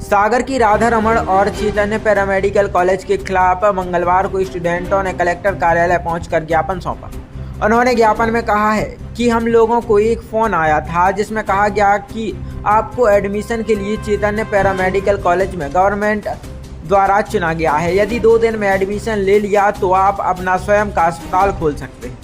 सागर की राधा रमण और चैतन्य paramedical college के खिलाफ मंगलवार को स्टूडेंटों ने कलेक्टर कार्यालय पहुंचकर ज्ञापन सौंपा। उन्होंने ज्ञापन में कहा है कि हम लोगों को एक फ़ोन आया था जिसमें कहा गया कि आपको एडमिशन के लिए चैतन्य पैरामेडिकल कॉलेज में गवर्नमेंट द्वारा चुना गया है। यदि 2 दिन में एडमिशन ले लिया तो आप अपना स्वयं का अस्पताल खोल सकते हैं।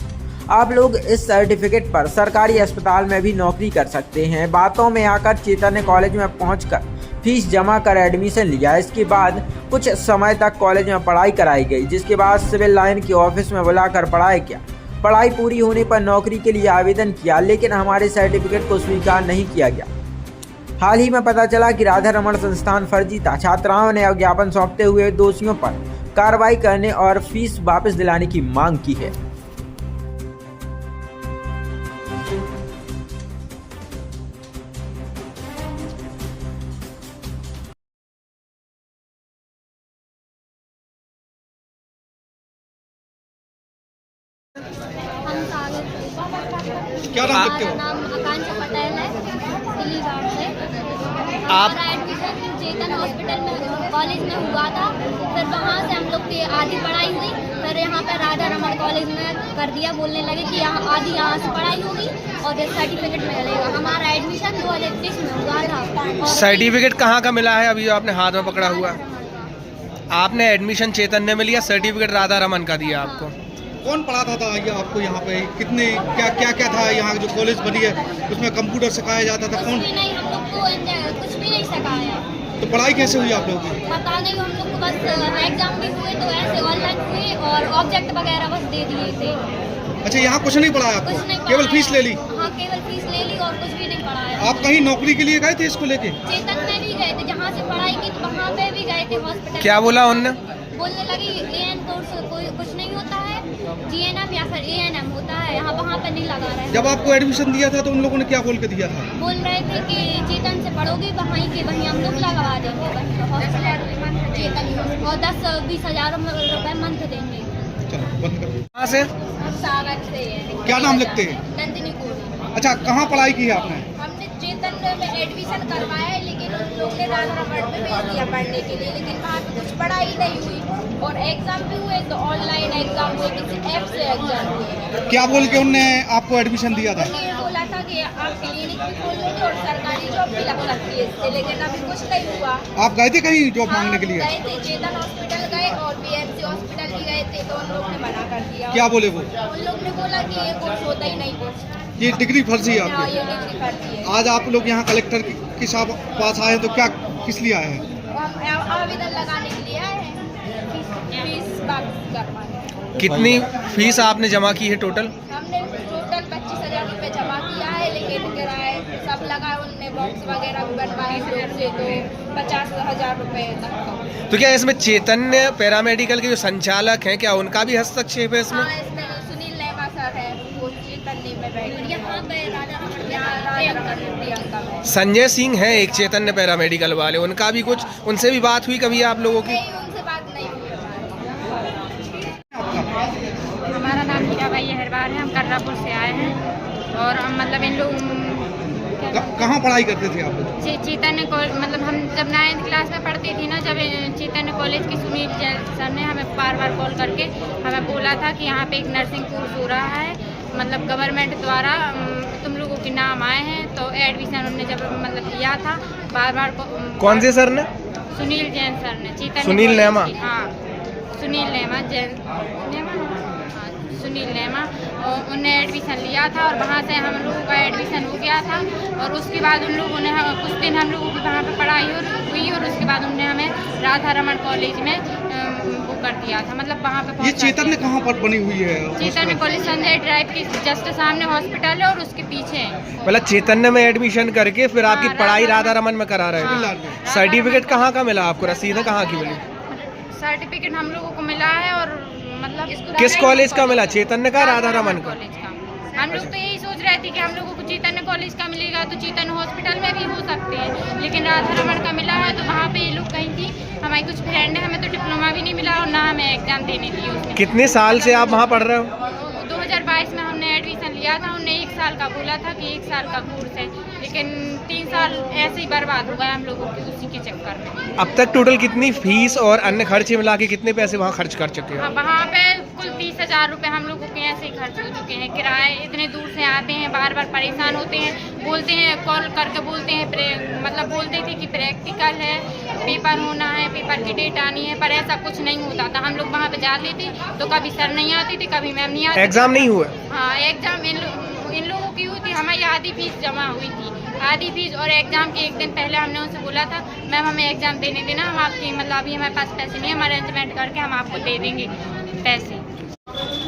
आप लोग इस सर्टिफिकेट पर सरकारी अस्पताल में भी नौकरी कर सकते हैं। बातों में आकर चैतन्य कॉलेज में पहुंचकर फीस जमा कर एडमिशन लिया। इसके बाद कुछ समय तक कॉलेज में पढ़ाई कराई गई, जिसके बाद सिविल लाइन के ऑफिस में बुलाकर पढ़ाई किया। पढ़ाई पूरी होने पर नौकरी के लिए आवेदन किया, लेकिन हमारे सर्टिफिकेट को स्वीकार नहीं किया गया। हाल ही में पता चला कि राधा रमण संस्थान फर्जी था। छात्राओं ने ज्ञापन सौंपते हुए दोषियों पर कार्रवाई करने और फीस वापस दिलाने की मांग की है। हम सागर क्या नाम लिखते हो? हमारा नाम आकांक्षा पटेल है, दिल्ली गाँव से। आप हमारा एडमिशन चेतन हॉस्पिटल में कॉलेज में हुआ था। फिर वहाँ से हम लोग की आधी पढ़ाई हुई, फिर यहाँ पर राधा रमण कॉलेज में कर दिया। बोलने लगे कि यहाँ आधी यहाँ से पढ़ाई होगी और फिर सर्टिफिकेट मिलेगा। हमारा एडमिशन 2021 में हुआ था। सर्टिफिकेट कहाँ का मिला है अभी जो आपने हाथ में पकड़ा हुआ? आपने एडमिशन चैतन्य में लिया, सर्टिफिकेट राधा रमन का दिया आपको। कौन पढ़ाता था ये आपको यहाँ पे? कितने क्या था यहाँ जो कॉलेज बनी है उसमें कंप्यूटर सिखाया जाता था? कौन? कुछ भी नहीं, हम लोग को कुछ भी नहीं सिखाया। तो पढ़ाई कैसे हुई आप लोगों की? पता नहीं, हम लोग को बस एग्जाम भी हुए तो ऐसे ऑनलाइन हुए और ऑब्जेक्ट वगैरह बस दे दिए थे। अच्छा, यहाँ कुछ नहीं पढ़ाया कुछ नहीं आपको? केवल फीस ले ली? हाँ, केवल फीस ले ली और कुछ भी नहीं पढ़ाया। आप कहीं नौकरी के लिए गए थे इसको लेके? चेतन में भी गए थे, जहाँ से पढ़ाई की तो वहाँ पे भी गए थे हॉस्पिटल। क्या बोला उनने? बोलने लगी एएन कोर्स कोई कुछ नहीं होता है, जीएनएम या फिर एएनएम होता है, यहाँ वहाँ पे नहीं लगा रहे। जब आपको एडमिशन दिया था तो उन लोगों ने क्या बोल के दिया था? बोल रहे थे कि चेतन से पढ़ोगी वहीं के वहीं हम लोग लगवा देंगे हॉस्पिटल चेतन, और 10-20 हज़ार रुपए मंथ देंगे। चलो बंद करो। कहाँ से? सागर से। क्या नाम लिखते हैं? नंदिनी कोरी। अच्छा, कहाँ पढ़ाई की है आपने? हमने चेतन में एडमिशन करवाया है, लेकिन उन लोग ने राधा रमण में भेज दिया पढ़ने के लिए, लेकिन वहाँ पे कुछ पढ़ाई नहीं हुई और एग्जाम भी हुए तो ऑनलाइन एग्जाम हुए, किसी ऐप से एग्जाम हुए। क्या बोल के उनने आपको एडमिशन दिया था? ये बोला था कि आप क्लिनिक भी खोलोगे और सरकारी जॉब भी लग सकती है इससे, लेकिन अभी कुछ नहीं हुआ। आप गए थे कहीं जॉब मांगने के लिए? गए थे, चेतन हॉस्पिटल गए और बीएमसी हॉस्पिटल भी गए थे, तो उन लोग ने मना कर दिया। क्या बोले वो? उन लोग ने बोला कि ये कोर्स होता ही नहीं कुछ। ये डिग्री फर्जी है हाँ, आपकी? ये डिग्री फर्जी है। आज आप लोग यहाँ कलेक्टर के पास आए तो क्या किस लिए आए हैं? हम आवेदन लगाने के लिए आए हैं, फीस वापस करवाने। कितनी फीस आपने जमा की है टोटल? हमने टोटल 25,000 रुपये जमा किया है, लेकिन किराए सब लगा, उनने बॉक्स वगैरह भी बनवाए लोग से, तो 50,000 रुपये तक का। तो क्या इसमें चैतन्य पैरामेडिकल के जो संचालक हैं, क्या उनका भी हस्तक्षेप है इसमें? हाँ, इसमें सुनील नेमा सर है, वो चेतन्य में बैठे। यहाँ पे राधा रमण, यहाँ राधा प्रियंका में संजय सिंह है एक चैतन्य पैरामेडिकल वाले, उनका भी कुछ, उनसे भी बात हुई कभी आप लोगों की? नहीं, उनसे बात नहीं हुई हमारी। हमारा नाम हीराबाई अहरबार है, हम कर्रापुर से आए हैं और हम मतलब इन लोग कहाँ पढ़ाई करते थे आप लोग? चैतन्य मतलब हम जब 9th क्लास में पढ़ती थी ना, जब चैतन्य कॉलेज की सुनील जैन सर ने हमें बार बार कॉल करके हमें बोला था कि यहाँ पे एक नर्सिंग कोर्स हो रहा है, मतलब गवर्नमेंट द्वारा तुम लोगों के नाम आए हैं। तो एडमिशन उन्होंने जब मतलब लिया था बार बार कौन से सर ने? सुनील जैन सर ने, चैतन्य सुनील कॉलेज नेमा? की। हाँ, सुनील नेमा, जैन नेमा, हाँ, सुनील नेमा। और उनने एडमिशन लिया था और वहाँ से हम लोगों का एडमिशन हो गया था और उसके बाद उन लोगों ने कुछ दिन हम लोगों की वहाँ पे पढ़ाई हुई और उसके बाद उन्होंने हमें राधा रमण कॉलेज में वो कर दिया था, मतलब वहाँ पे। ये चैतन्य कहाँ पर बनी हुई है? चैतन्य कॉलेज संजय ड्राइव के जस्ट सामने हॉस्पिटल है और उसके पीछे है। मतलब चैतन्य में एडमिशन करके फिर आपकी पढ़ाई राधा रमन में करा रहे थे। सर्टिफिकेट कहाँ का मिला आपको? रसीदें कहाँ की मिली? सर्टिफिकेट हम लोगों को मिला है और मतलब किस कॉलेज का मिला? चैतन्य का, राधा रमन का? कॉलेज का। हम लोग तो यही सोच रहे थे कि हम लोगों को चैतन्य कॉलेज का मिलेगा तो चैतन्य हॉस्पिटल में भी हो सकते हैं, लेकिन राधा रमण का मिला है। तो वहाँ पे ये लोग कहीं थी, हमारी कुछ फ्रेंड है, हमें तो डिप्लोमा भी नहीं मिला और ना हमें एग्जाम देने दी उसने। कितने साल से आप वहाँ पढ़ रहे हो? 2022 में हमने एडमिशन लिया था, उन्होंने 1 साल का बोला था कि 1 साल का कोर्स है, लेकिन 3 साल ऐसे ही बर्बाद हो गए हम लोगों के उसी के चक्कर में। अब तक टोटल कितनी फीस और अन्य खर्चे मिला के कितने पैसे वहाँ खर्च कर चुके हाँ, हैं? वहाँ पे कुल 30,000 रुपये हम लोगों के ऐसे ही खर्च हो चुके हैं। किराए इतने दूर से आते हैं, बार बार परेशान होते हैं, बोलते हैं कॉल करके बोलते हैं मतलब बोलते थे कि प्रैक्टिकल है, पेपर होना है, पेपर की डेट आनी है, पर ऐसा कुछ नहीं होता था। हम लोग वहाँ पे जाते थे तो कभी सर नहीं आते थे, कभी मैम नहीं आती। एग्जाम नहीं हुआ? हाँ, एग्जाम इन लोगों की हुई थी। हमारी आधी फीस जमा हुई थी, आधी फीस, और एग्जाम के एक दिन पहले हमने उनसे बोला था मैम हमें एग्जाम देने देना, हम आपकी मतलब अभी हमारे पास पैसे नहीं है, हम अरेंजमेंट करके हम आपको दे देंगे पैसे।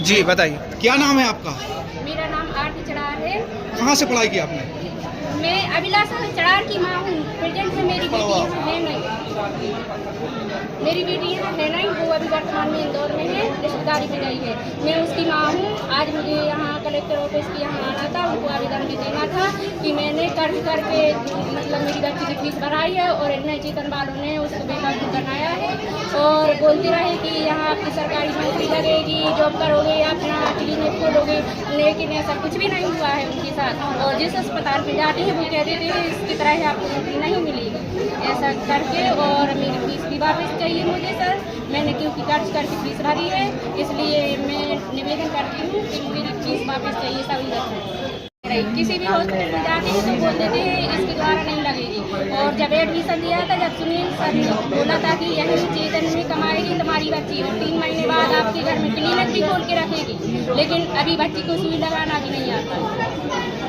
जी बताइए। क्या नाम है आपका? मेरा नाम आरती चढ़ार है। कहाँ से पढ़ाई की आपने? मैं अभिलाषा चढ़ार की माँ हूँ। प्रेजेंट में मेरी बेटी यहाँ है नहीं, मेरी बेटी यहाँ है नहीं, वो अभी वर्तमान में इंदौर में है, रिश्तेदारी में गई है। मैं उसकी माँ हूँ। आज मुझे यहाँ कलेक्टर ऑफिस की यहाँ आना था, उनको आवेदन भी देना था कि मैंने कर्ज करके मतलब मेरी बच्ची की फीस भराई है और इतने चेतन वालों ने उसको बेकाबू बनाया है और बोलते रहे कि यहाँ आपकी सरकारी नौकरी लगेगी, जॉब करोगे, अपना क्लिनिक खोलोगे, लेकिन ऐसा कुछ भी नहीं हुआ है उनके साथ। और जिस अस्पताल में जाते हैं वो कहते थे इसकी तरह आपको नौकरी नहीं मिलेगी, ऐसा करके। और मेरी फीस भी वापस चाहिए मुझे सर, मैंने क्योंकि कर्ज करके फीस भरी है, इसलिए मैं निवेदन करती हूँ कि मेरी फीस वापस चाहिए सभी बच्चों। किसी भी हॉस्पिटल में जाते हैं तो बोल देते हैं इसके द्वारा नहीं लगेगी। और जब एडमिशन दिया था, जब सुनील सर ने बोला था कि यही चेतन में कमाएगी तुम्हारी बच्ची और 3 महीने बाद आपके घर में क्लिनिक भी खोल के रखेगी, लेकिन अभी बच्ची को सुई लगाना भी नहीं आता।